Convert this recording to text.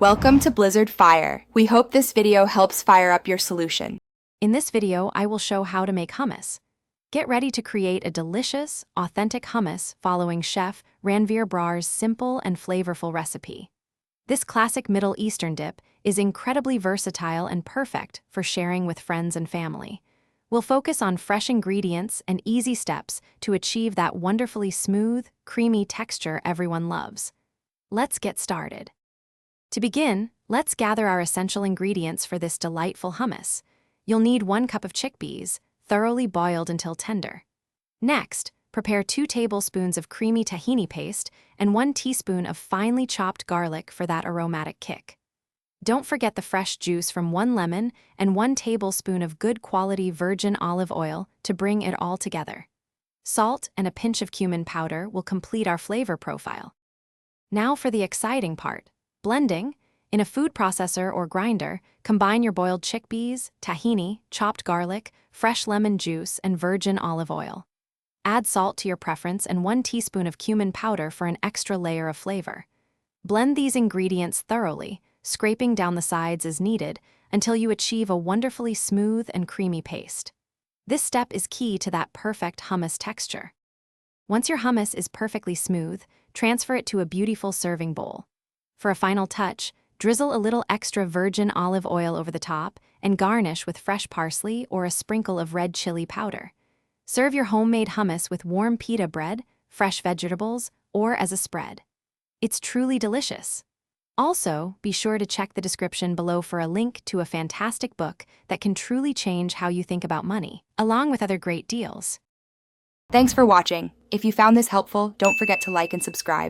Welcome to Blizzard Fire. We hope this video helps fire up your solution. In this video, I will show how to make hummus. Get ready to create a delicious, authentic hummus following Chef Ranveer Brar's simple and flavorful recipe. This classic Middle Eastern dip is incredibly versatile and perfect for sharing with friends and family. We'll focus on fresh ingredients and easy steps to achieve that wonderfully smooth, creamy texture everyone loves. Let's get started. To begin, let's gather our essential ingredients for this delightful hummus. You'll need 1 cup of chickpeas, thoroughly boiled until tender. Next, prepare 2 tablespoons of creamy tahini paste and 1 teaspoon of finely chopped garlic for that aromatic kick. Don't forget the fresh juice from 1 lemon and 1 tablespoon of good quality virgin olive oil to bring it all together. Salt and a pinch of cumin powder will complete our flavor profile. Now for the exciting part. Blending. In a food processor or grinder, combine your boiled chickpeas, tahini, chopped garlic, fresh lemon juice, and virgin olive oil. Add salt to your preference and 1 teaspoon of cumin powder for an extra layer of flavor. Blend these ingredients thoroughly, scraping down the sides as needed until you achieve a wonderfully smooth and creamy paste. This step is key to that perfect hummus texture. Once your hummus is perfectly smooth, transfer it to a beautiful serving bowl. For a final touch, drizzle a little extra virgin olive oil over the top and garnish with fresh parsley or a sprinkle of red chili powder. Serve your homemade hummus with warm pita bread, fresh vegetables, or as a spread. It's truly delicious. Also, be sure to check the description below for a link to a fantastic book that can truly change how you think about money, along with other great deals. Thanks for watching. If you found this helpful, don't forget to like and subscribe.